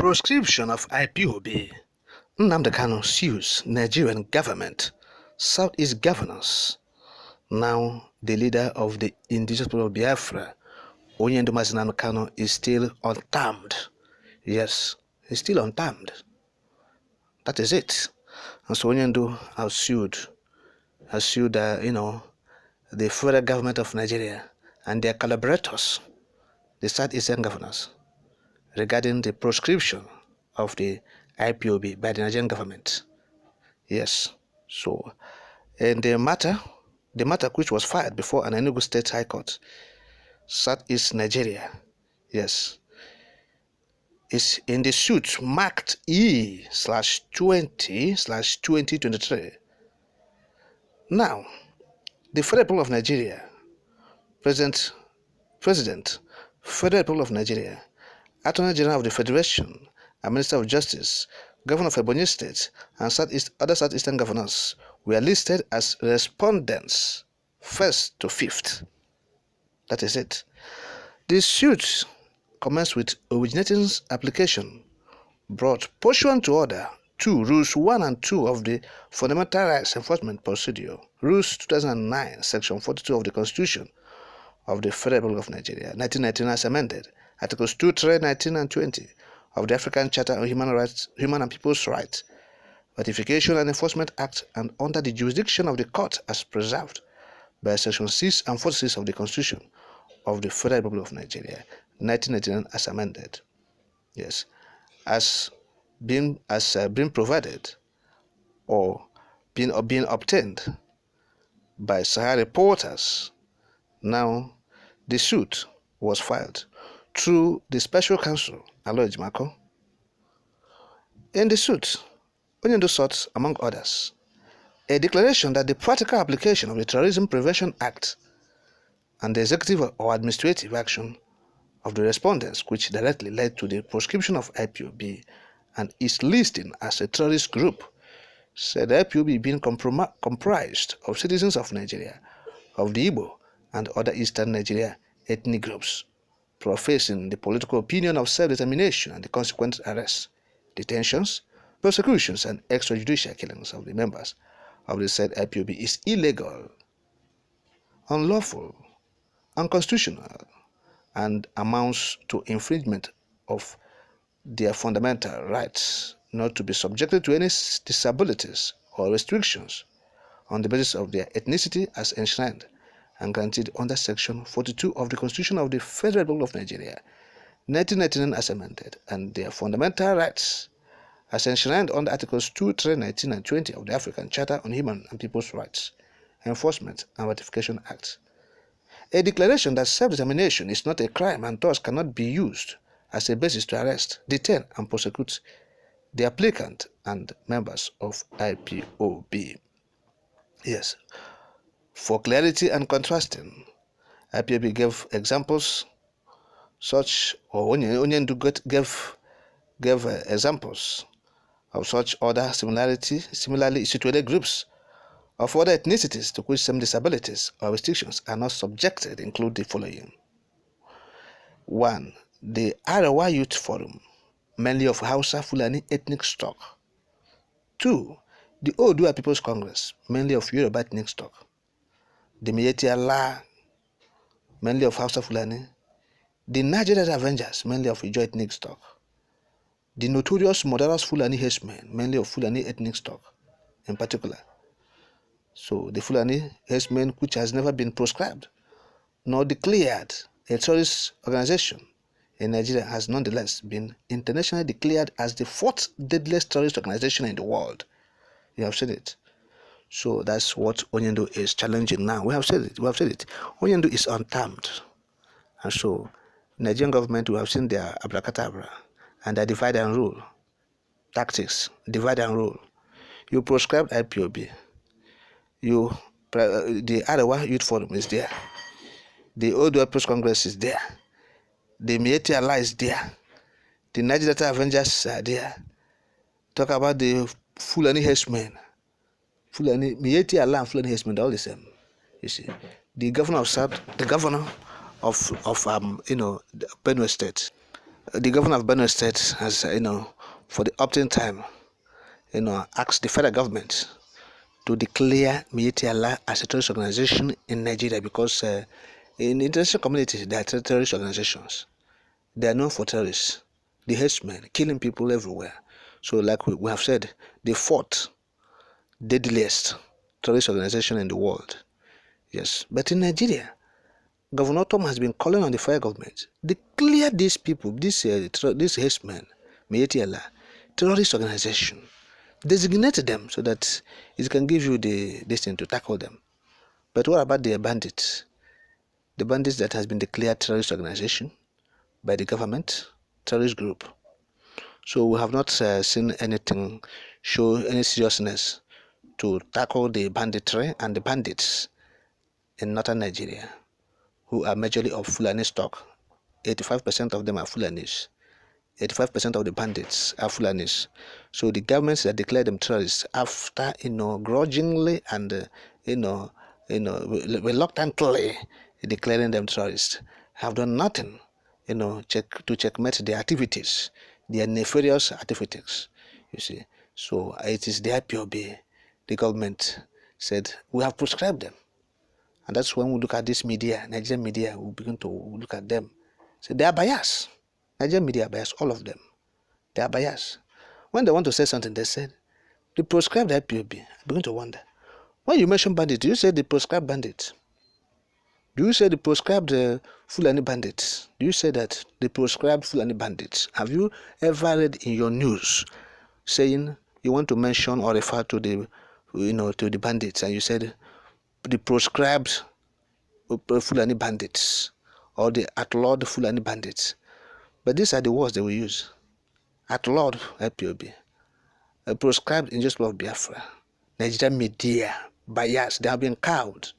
Proscription of IPOB. Nnamdi Kanu sues Nigerian government, Southeast governors. Now the leader of the indigenous people of Biafra, Nnamdi Kanu, is still untamed. Yes, he's still untamed. That is it. And so Onyendu has sued the federal government of Nigeria and their collaborators, the Southeastern governors, regarding the proscription of the IPOB by the Nigerian government. Yes. So, and the matter which was filed before an Enugu State High Court, Southeast Nigeria, yes, is in the suit marked E/20/2023. Now, the Federal Republic of Nigeria, President, Federal Republic of Nigeria, Attorney General of the Federation, and Minister of Justice, Governor of Ebonyi State, and other Southeastern governors were listed as respondents 1st to 5th. That is it. The suit commenced with originating application brought pursuant to Order 2, Rules 1 and 2 of the Fundamental Rights Enforcement Procedure, Rules 2009, Section 42 of the Constitution of the Federal Republic of Nigeria, 1919 as amended, Articles 2, 3, 19 and 20 of the African Charter on Human and People's Rights, Ratification and Enforcement Act, and under the jurisdiction of the court as preserved by Section 6 and 46 of the Constitution of the Federal Republic of Nigeria, 1999 as amended. Yes, as being provided or being obtained by Sahara reporters. Now, the suit was filed through the Special Counsel, Aloy Jimako. In the suit, Onyendu sought, among others, a declaration that the practical application of the Terrorism Prevention Act and the executive or administrative action of the respondents, which directly led to the proscription of IPOB and its listing as a terrorist group, said IPOB being comprised of citizens of Nigeria, of the Igbo and other Eastern Nigeria ethnic groups, professing the political opinion of self-determination and the consequent arrests, detentions, persecutions, and extrajudicial killings of the members of the said IPOB is illegal, unlawful, unconstitutional, and amounts to infringement of their fundamental rights not to be subjected to any disabilities or restrictions on the basis of their ethnicity as enshrined and granted under Section 42 of the Constitution of the Federal Republic of Nigeria, 1999 as amended, and their fundamental rights as enshrined under Articles 2, 3, 19, and 20 of the African Charter on Human and People's Rights, Enforcement and Ratification Act. A declaration that self-determination is not a crime and thus cannot be used as a basis to arrest, detain, and prosecute the applicant and members of IPOB. Yes. For clarity and contrasting, IPOB gave examples Onyendu gave examples of such other similarly situated groups of other ethnicities to which some disabilities or restrictions are not subjected include the following. 1. The Arawa Youth Forum, mainly of Hausa Fulani ethnic stock. 2. The Odua People's Congress, mainly of Yoruba ethnic stock. The Miyetti Allah, mainly of Hausa Fulani. The Nigerian Avengers, mainly of Ijo ethnic stock. The notorious Murderous Fulani Herdsmen, mainly of Fulani ethnic stock in particular. So the Fulani Herdsmen, which has never been proscribed nor declared a terrorist organization in Nigeria, has nonetheless been internationally declared as the 4th deadliest terrorist organization in the world. You have said it. So that's what Onyendu is challenging now. We have said it. Onyendu is untamed. And so Nigerian government, we have seen their abracadabra and their divide and rule tactics. Divide and rule. You proscribed IPOB. The Arawa Youth Forum is there. The Odua People's Congress is there. The Miyetti Allah is there. The Nigerian Avengers are there. Talk about the Fulani Herdsmen. Miyetti Allah and Fulani Herdsmen are all the same. You see, the governor of Benue State, The governor of Benue State has, for the opting time, asked the federal government to declare Miyetti Allah as a terrorist organization in Nigeria because in the international community there are terrorist organizations. They are known for terrorists, the herdsmen, killing people everywhere. So like we have said, the fourth deadliest terrorist organization in the world. Yes, but in Nigeria, Governor Tom has been calling on the federal government, declare these people, these herdsmen, Miyetti Allah, terrorist organization. Designate them so that it can give you the destiny to tackle them. But what about the bandits? The bandits that has been declared terrorist organization by the government, terrorist group. So we have not seen anything show any seriousness to tackle the banditry and the bandits in northern Nigeria, who are majorly of Fulani stock. 85% of them are Fulanis. 85% of the bandits are Fulanis. So the governments that declare them terrorists after, grudgingly and, reluctantly declaring them terrorists have done nothing, to checkmate their activities, their nefarious activities, you see. So it is the IPOB, the government said, we have prescribed them. And that's when we look at this media, Nigerian media, we begin to look at them. So they are biased. Nigerian media are biased, all of them. They are biased. When they want to say something, they said, they proscribed the IPOB. I begin to wonder. When you mention bandits, do you say they proscribed bandits? Do you say they proscribed Fulani bandits? Do you say that they proscribed Fulani bandits? Have you ever read in your news saying you want to mention or refer to the, to the bandits, and you said the proscribed Fulani bandits or the outlawed Fulani bandits? But these are the words they will use. Outlawed IPOB, proscribed Injustice of Biafra. Nigerian media, bias, they have been cowed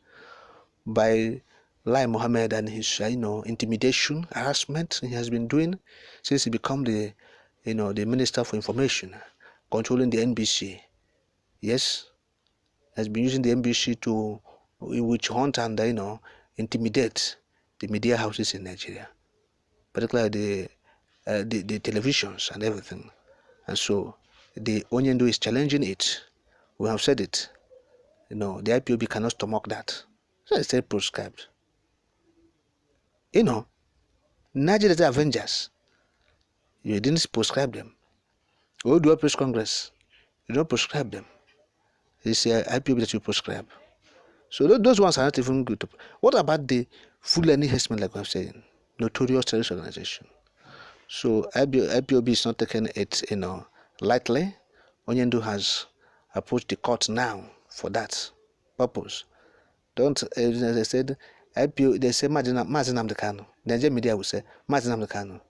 by Lai Mohammed and his, intimidation, harassment he has been doing since he became the, the Minister for Information, controlling the NBC. Yes, has been using the NBC to witch hunt and, intimidate the media houses in Nigeria, particularly the televisions and everything. And so the Onyendo is challenging it. We have said it. The IPOB cannot stomach that. So it's still proscribed. Nigeria's Avengers, you didn't prescribe them. Go do a press congress, you don't prescribe them. It's IPOB that you prescribe. So those ones are not even good. What about the Fulani herdsmen, like I'm saying, notorious terrorist organization? So IPOB is not taking it, lightly. Onyendo has approached the court now for that purpose. They said, IPO, they say Nnamdi Kanu. The Nigerian media will say Nnamdi Kanu,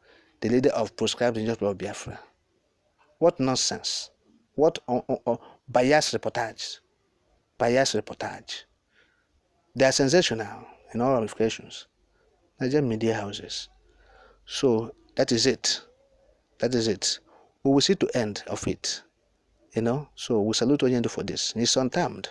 the leader of proscribed Injustice of Biafra. What nonsense! What biased reportage! Biased reportage. They are sensational in all ramifications. Nigerian media houses. So that is it. That is it. We will see the end of it. So we salute Onyendo for this. He's untamed.